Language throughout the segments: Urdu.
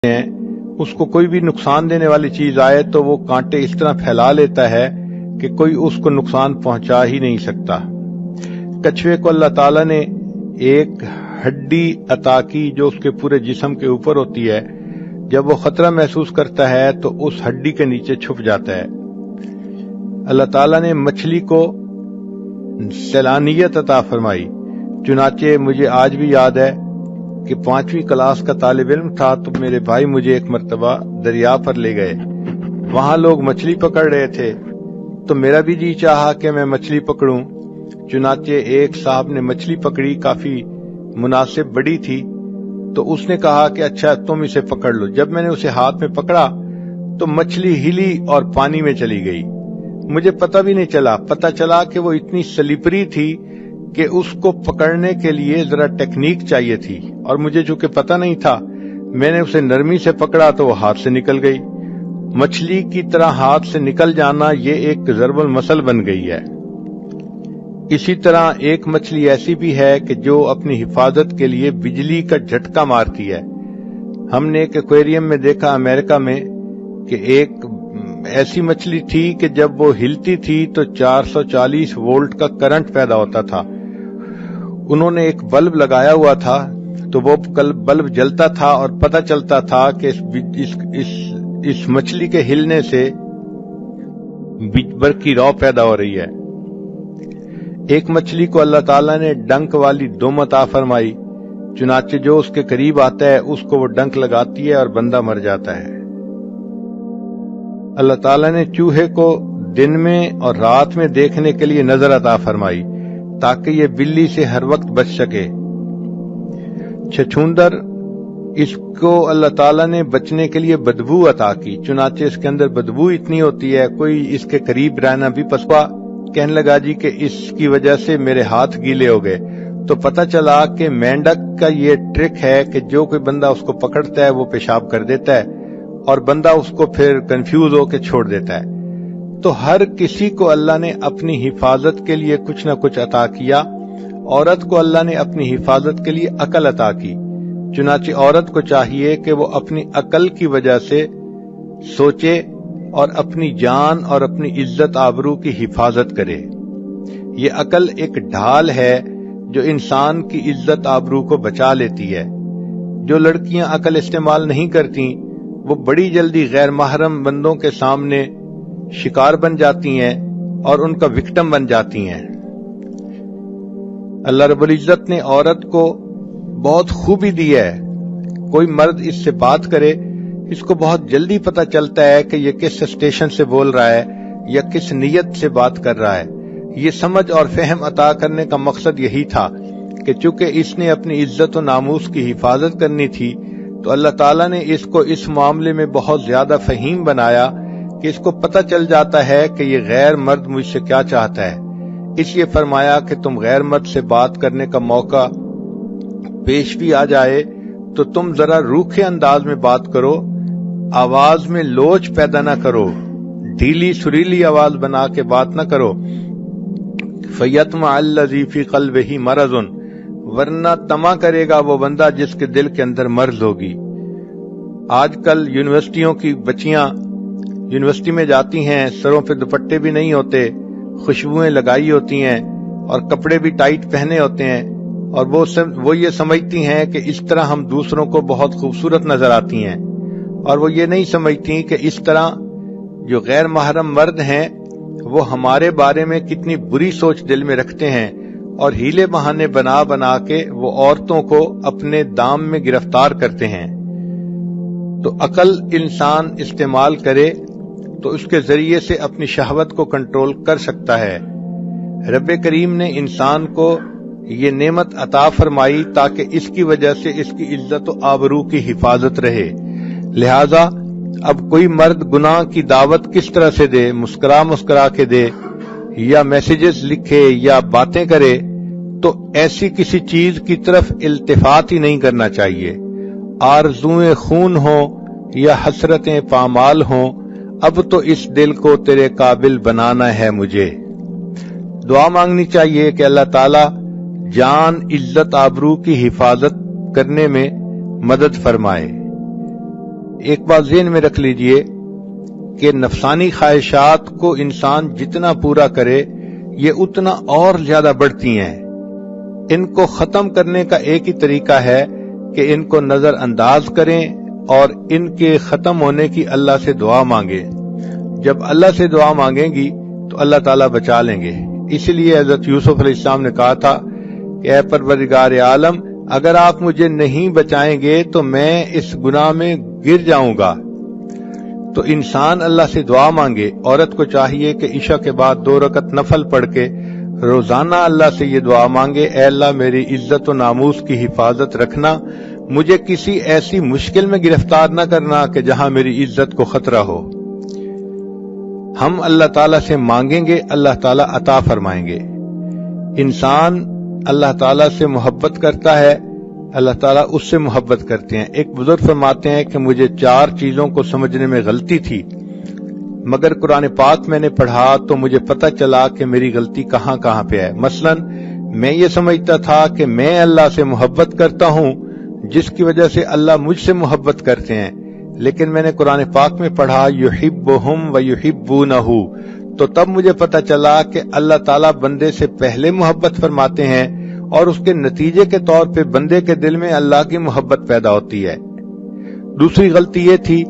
ہیں اس کو کوئی بھی نقصان دینے والی چیز آئے تو وہ کانٹے اس طرح پھیلا لیتا ہے کہ کوئی اس کو نقصان پہنچا ہی نہیں سکتا۔ کچھوے کو اللہ تعالیٰ نے ایک ہڈی عطا کی جو اس کے پورے جسم کے اوپر ہوتی ہے، جب وہ خطرہ محسوس کرتا ہے تو اس ہڈی کے نیچے چھپ جاتا ہے۔ اللہ تعالیٰ نے مچھلی کو سیلانیت عطا فرمائی، چنانچہ مجھے آج بھی یاد ہے کہ 5ویں کلاس کا طالب علم تھا تو میرے بھائی مجھے ایک مرتبہ دریا پر لے گئے، وہاں لوگ مچھلی پکڑ رہے تھے تو میرا بھی جی چاہا کہ میں مچھلی پکڑوں، چنانچہ ایک صاحب نے مچھلی پکڑی، کافی مناسب بڑی تھی، تو اس نے کہا کہ اچھا تم اسے پکڑ لو۔ جب میں نے اسے ہاتھ میں پکڑا تو مچھلی ہلی اور پانی میں چلی گئی، مجھے پتہ بھی نہیں چلا، پتہ چلا کہ وہ اتنی سلیپری تھی کہ اس کو پکڑنے کے لیے ذرا ٹیکنیک چاہیے تھی، اور مجھے چونکہ پتہ نہیں تھا میں نے اسے نرمی سے پکڑا تو وہ ہاتھ سے نکل گئی۔ مچھلی کی طرح ہاتھ سے نکل جانا یہ ایک ضرب المثل بن گئی ہے۔ اسی طرح ایک مچھلی ایسی بھی ہے کہ جو اپنی حفاظت کے لیے بجلی کا جھٹکا مارتی ہے۔ ہم نے ایک ایکویریم میں دیکھا امریکہ میں کہ ایک ایسی مچھلی تھی کہ جب وہ ہلتی تھی تو 440 وولٹ کا کرنٹ پیدا ہوتا تھا۔ انہوں نے ایک بلب لگایا ہوا تھا تو وہ بلب جلتا تھا اور پتہ چلتا تھا کہ اس مچھلی کے ہلنے سے برقی رو پیدا ہو رہی ہے۔ ایک مچھلی کو اللہ تعالیٰ نے ڈنک والی دم عطا فرمائی، چنانچہ جو اس کے قریب آتا ہے اس کو وہ ڈنک لگاتی ہے اور بندہ مر جاتا ہے۔ اللہ تعالیٰ نے چوہے کو دن میں اور رات میں دیکھنے کے لیے نظر عطا فرمائی تاکہ یہ بلی سے ہر وقت بچ سکے۔ چھچھوندر، اس کو اللہ تعالیٰ نے بچنے کے لیے بدبو عطا کی، چنانچہ اس کے اندر بدبو اتنی ہوتی ہے کوئی اس کے قریب رہنا بھی پسپا۔ کہنے لگا جی کہ اس کی وجہ سے میرے ہاتھ گیلے ہو گئے، تو پتہ چلا کہ مینڈک کا یہ ٹرک ہے کہ جو کوئی بندہ اس کو پکڑتا ہے وہ پیشاب کر دیتا ہے اور بندہ اس کو پھر کنفیوز ہو کے چھوڑ دیتا ہے۔ تو ہر کسی کو اللہ نے اپنی حفاظت کے لیے کچھ نہ کچھ عطا کیا۔ عورت کو اللہ نے اپنی حفاظت کے لیے عقل عطا کی، چنانچہ عورت کو چاہیے کہ وہ اپنی عقل کی وجہ سے سوچے اور اپنی جان اور اپنی عزت آبرو کی حفاظت کرے۔ یہ عقل ایک ڈھال ہے جو انسان کی عزت آبرو کو بچا لیتی ہے۔ جو لڑکیاں عقل استعمال نہیں کرتی وہ بڑی جلدی غیر محرم بندوں کے سامنے شکار بن جاتی ہیں اور ان کا وکٹم بن جاتی ہیں۔ اللہ رب العزت نے عورت کو بہت خوبی دی ہے، کوئی مرد اس سے بات کرے اس کو بہت جلدی پتہ چلتا ہے کہ یہ کس اسٹیشن سے بول رہا ہے یا کس نیت سے بات کر رہا ہے۔ یہ سمجھ اور فہم عطا کرنے کا مقصد یہی تھا کہ چونکہ اس نے اپنی عزت و ناموس کی حفاظت کرنی تھی تو اللہ تعالیٰ نے اس کو اس معاملے میں بہت زیادہ فہیم بنایا کہ اس کو پتہ چل جاتا ہے کہ یہ غیر مرد مجھ سے کیا چاہتا ہے، اس لیے فرمایا کہ تم غیر مرد سے بات کرنے کا موقع پیش بھی آ جائے تو تم ذرا روکھے انداز میں بات کرو، آواز میں لوچ پیدا نہ کرو، ڈھیلی سریلی آواز بنا کے بات نہ کرو۔ فَيَطْمَعَ الَّذِي فِي قَلْبِهِ مَرَضٌ، ورنہ طمع کرے گا وہ بندہ جس کے دل کے اندر مرض ہوگی۔ آج کل یونیورسٹیوں کی بچیاں یونیورسٹی میں جاتی ہیں، سروں پہ دوپٹے بھی نہیں ہوتے، خوشبوئیں لگائی ہوتی ہیں اور کپڑے بھی ٹائٹ پہنے ہوتے ہیں، اور وہ یہ سمجھتی ہیں کہ اس طرح ہم دوسروں کو بہت خوبصورت نظر آتی ہیں، اور وہ یہ نہیں سمجھتی کہ اس طرح جو غیر محرم مرد ہیں وہ ہمارے بارے میں کتنی بری سوچ دل میں رکھتے ہیں، اور ہیلے بہانے بنا بنا کے وہ عورتوں کو اپنے دام میں گرفتار کرتے ہیں۔ تو عقل انسان استعمال کرے تو اس کے ذریعے سے اپنی شہوت کو کنٹرول کر سکتا ہے۔ رب کریم نے انسان کو یہ نعمت عطا فرمائی تاکہ اس کی وجہ سے اس کی عزت و آبرو کی حفاظت رہے۔ لہذا اب کوئی مرد گناہ کی دعوت کس طرح سے دے، مسکرا مسکرا کے دے یا میسیجز لکھے یا باتیں کرے، تو ایسی کسی چیز کی طرف التفات ہی نہیں کرنا چاہیے۔ آرزوئیں خون ہوں یا حسرتیں پامال ہوں، اب تو اس دل کو تیرے قابل بنانا ہے مجھے۔ دعا مانگنی چاہیے کہ اللہ تعالی جان، عزت، آبرو کی حفاظت کرنے میں مدد فرمائے۔ ایک بات ذہن میں رکھ لیجئے کہ نفسانی خواہشات کو انسان جتنا پورا کرے یہ اتنا اور زیادہ بڑھتی ہیں۔ ان کو ختم کرنے کا ایک ہی طریقہ ہے کہ ان کو نظر انداز کریں اور ان کے ختم ہونے کی اللہ سے دعا مانگیں۔ جب اللہ سے دعا مانگیں گی تو اللہ تعالیٰ بچا لیں گے۔ اسی لیے حضرت یوسف علیہ السلام نے کہا تھا کہ اے پروردگار عالم، اگر آپ مجھے نہیں بچائیں گے تو میں اس گناہ میں گر جاؤں گا۔ تو انسان اللہ سے دعا مانگے۔ عورت کو چاہیے کہ عشاء کے بعد 2 رکعت نفل پڑھ کے روزانہ اللہ سے یہ دعا مانگے، اے اللہ میری عزت و ناموس کی حفاظت رکھنا، مجھے کسی ایسی مشکل میں گرفتار نہ کرنا کہ جہاں میری عزت کو خطرہ ہو۔ ہم اللہ تعالیٰ سے مانگیں گے، اللہ تعالیٰ عطا فرمائیں گے۔ انسان اللہ تعالیٰ سے محبت کرتا ہے، اللہ تعالیٰ اس سے محبت کرتے ہیں۔ ایک بزرگ فرماتے ہیں کہ مجھے 4 چیزوں کو سمجھنے میں غلطی تھی، مگر قرآن پاک میں نے پڑھا تو مجھے پتہ چلا کہ میری غلطی کہاں کہاں پہ ہے۔ مثلا میں یہ سمجھتا تھا کہ میں اللہ سے محبت کرتا ہوں جس کی وجہ سے اللہ مجھ سے محبت کرتے ہیں، لیکن میں نے قرآن پاک میں پڑھا یحبہم ویحبونہ، تو تب مجھے پتہ چلا کہ اللہ تعالیٰ بندے سے پہلے محبت فرماتے ہیں اور اس کے نتیجے کے طور پہ بندے کے دل میں اللہ کی محبت پیدا ہوتی ہے۔ دوسری غلطی یہ تھی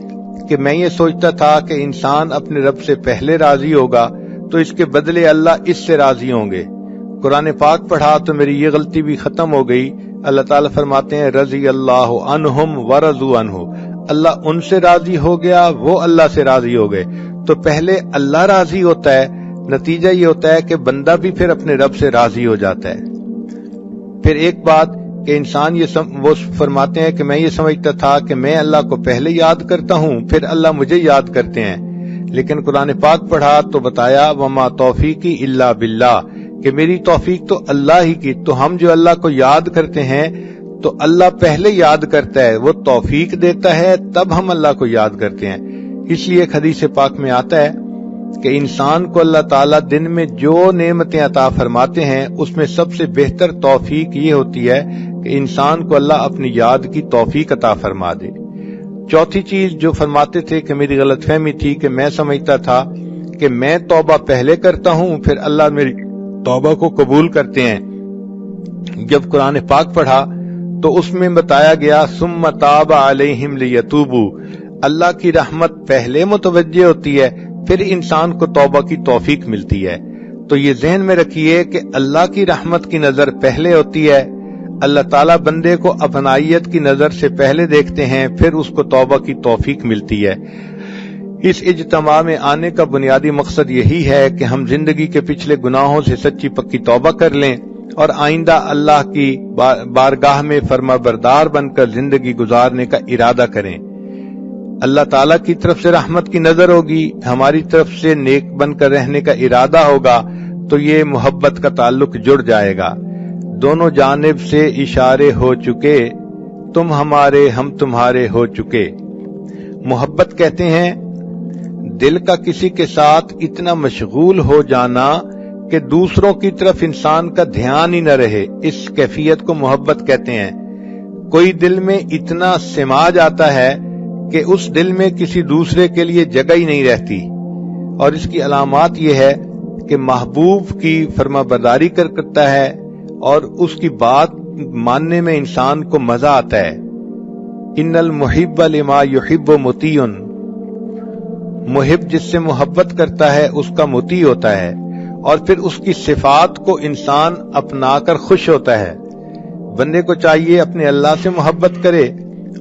کہ میں یہ سوچتا تھا کہ انسان اپنے رب سے پہلے راضی ہوگا تو اس کے بدلے اللہ اس سے راضی ہوں گے۔ قرآن پاک پڑھا تو میری یہ غلطی بھی ختم ہو گئی۔ اللہ تعالیٰ فرماتے ہیں رضی اللہ عنہم ورضوا عنہ، اللہ ان سے راضی ہو گیا، وہ اللہ سے راضی ہو گئے۔ تو پہلے اللہ راضی ہوتا ہے، نتیجہ یہ ہوتا ہے کہ بندہ بھی پھر اپنے رب سے راضی ہو جاتا ہے۔ پھر ایک بات کہ انسان وہ فرماتے ہیں کہ میں یہ سمجھتا تھا کہ میں اللہ کو پہلے یاد کرتا ہوں پھر اللہ مجھے یاد کرتے ہیں، لیکن قرآن پاک پڑھا تو بتایا وما توفیقی الا باللہ، کہ میری توفیق تو اللہ ہی کی۔ تو ہم جو اللہ کو یاد کرتے ہیں تو اللہ پہلے یاد کرتا ہے، وہ توفیق دیتا ہے، تب ہم اللہ کو یاد کرتے ہیں۔ اس لیے ایک حدیث پاک میں آتا ہے کہ انسان کو اللہ تعالیٰ دن میں جو نعمتیں عطا فرماتے ہیں اس میں سب سے بہتر توفیق یہ ہوتی ہے کہ انسان کو اللہ اپنی یاد کی توفیق عطا فرما دے۔ چوتھی چیز جو فرماتے تھے کہ میری غلط فہمی تھی کہ میں سمجھتا تھا کہ میں توبہ پہلے کرتا ہوں پھر اللہ میری توبہ کو قبول کرتے ہیں۔ جب قرآن پاک پڑھا تو اس میں بتایا گیا ثم تاب علیہم لیتوبوا، اللہ کی رحمت پہلے متوجہ ہوتی ہے پھر انسان کو توبہ کی توفیق ملتی ہے۔ تو یہ ذہن میں رکھیے کہ اللہ کی رحمت کی نظر پہلے ہوتی ہے، اللہ تعالیٰ بندے کو اپنائیت کی نظر سے پہلے دیکھتے ہیں پھر اس کو توبہ کی توفیق ملتی ہے۔ اس اجتماع میں آنے کا بنیادی مقصد یہی ہے کہ ہم زندگی کے پچھلے گناہوں سے سچی پکی توبہ کر لیں اور آئندہ اللہ کی بارگاہ میں فرما بردار بن کر زندگی گزارنے کا ارادہ کریں۔ اللہ تعالیٰ کی طرف سے رحمت کی نظر ہوگی، ہماری طرف سے نیک بن کر رہنے کا ارادہ ہوگا تو یہ محبت کا تعلق جڑ جائے گا۔ دونوں جانب سے اشارے ہو چکے، تم ہمارے ہم تمہارے ہو چکے۔ محبت کہتے ہیں دل کا کسی کے ساتھ اتنا مشغول ہو جانا کہ دوسروں کی طرف انسان کا دھیان ہی نہ رہے، اس کیفیت کو محبت کہتے ہیں۔ کوئی دل میں اتنا سما جاتا ہے کہ اس دل میں کسی دوسرے کے لیے جگہ ہی نہیں رہتی، اور اس کی علامات یہ ہے کہ محبوب کی فرما برداری کرتا ہے اور اس کی بات ماننے میں انسان کو مزہ آتا ہے۔ ان المحب لما یحب مطیع، محب جس سے محبت کرتا ہے اس کا مطیع ہوتا ہے، اور پھر اس کی صفات کو انسان اپنا کر خوش ہوتا ہے۔ بندے کو چاہیے اپنے اللہ سے محبت کرے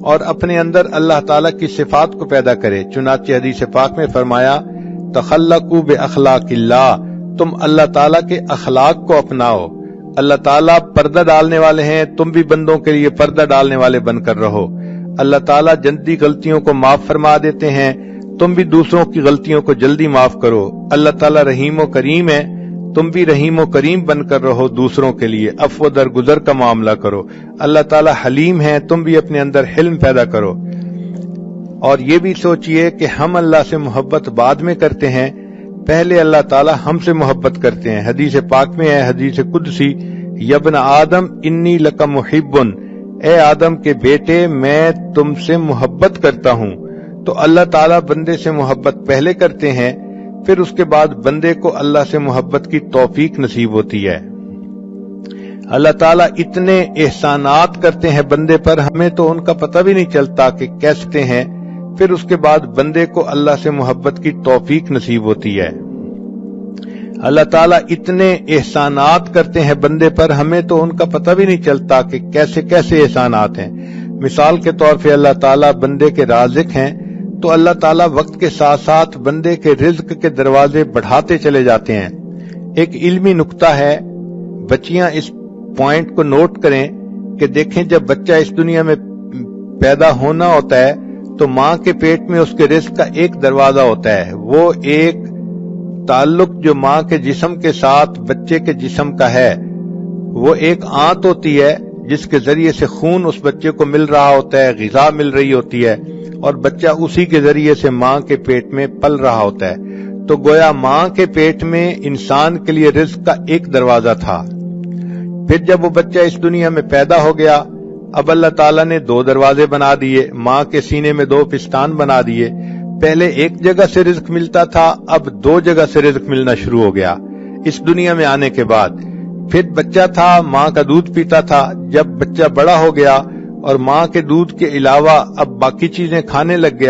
اور اپنے اندر اللہ تعالیٰ کی صفات کو پیدا کرے۔ چنانچہ حدیث پاک میں فرمایا تخلقوا باخلاق اللہ، تم اللہ تعالیٰ کے اخلاق کو اپناؤ۔ اللہ تعالیٰ پردہ ڈالنے والے ہیں، تم بھی بندوں کے لیے پردہ ڈالنے والے بن کر رہو۔ اللہ تعالیٰ جلدی غلطیوں کو معاف فرما دیتے ہیں، تم بھی دوسروں کی غلطیوں کو جلدی معاف کرو۔ اللہ تعالیٰ رحیم و کریم ہے، تم بھی رحیم و کریم بن کر رہو، دوسروں کے لیے عفو درگزر کا معاملہ کرو۔ اللہ تعالیٰ حلیم ہے، تم بھی اپنے اندر حلم پیدا کرو۔ اور یہ بھی سوچئے کہ ہم اللہ سے محبت بعد میں کرتے ہیں، پہلے اللہ تعالیٰ ہم سے محبت کرتے ہیں۔ حدیث پاک میں ہے، حدیث قدسی، یا ابن آدم انی لک محب، اے آدم کے بیٹے میں تم سے محبت کرتا ہوں۔ تو اللہ تعالیٰ بندے سے محبت پہلے کرتے ہیں، پھر اس کے بعد بندے کو اللہ سے محبت کی توفیق نصیب ہوتی ہے۔ اللہ تعالیٰ اتنے احسانات کرتے ہیں بندے پر، ہمیں تو ان کا پتہ بھی نہیں چلتا کہ کیسے ہیں، پھر اس کے بعد بندے کو اللہ سے محبت کی توفیق نصیب ہوتی ہے۔ اللہ تعالیٰ اتنے احسانات کرتے ہیں بندے پر، ہمیں تو ان کا پتہ بھی نہیں چلتا کہ کیسے کیسے احسانات ہیں۔ مثال کے طور پہ اللہ تعالیٰ بندے کے رازق ہیں، تو اللہ تعالیٰ وقت کے ساتھ ساتھ بندے کے رزق کے دروازے بڑھاتے چلے جاتے ہیں۔ ایک علمی نکتہ ہے، بچیاں اس پوائنٹ کو نوٹ کریں کہ دیکھیں جب بچہ اس دنیا میں پیدا ہونا ہوتا ہے تو ماں کے پیٹ میں اس کے رزق کا ایک دروازہ ہوتا ہے، وہ ایک تعلق جو ماں کے جسم کے ساتھ بچے کے جسم کا ہے، وہ ایک آنت ہوتی ہے جس کے ذریعے سے خون اس بچے کو مل رہا ہوتا ہے، غذا مل رہی ہوتی ہے، اور بچہ اسی کے ذریعے سے ماں کے پیٹ میں پل رہا ہوتا ہے۔ تو گویا ماں کے پیٹ میں انسان کے لیے رزق کا ایک دروازہ تھا، پھر جب وہ بچہ اس دنیا میں پیدا ہو گیا، اب اللہ تعالیٰ نے دو دروازے بنا دیے، ماں کے سینے میں دو پستان بنا دیے۔ پہلے ایک جگہ سے رزق ملتا تھا، اب دو جگہ سے رزق ملنا شروع ہو گیا اس دنیا میں آنے کے بعد۔ پھر بچہ تھا، ماں کا دودھ پیتا تھا، جب بچہ بڑا ہو گیا اور ماں کے دودھ کے علاوہ اب باقی چیزیں کھانے لگ گیا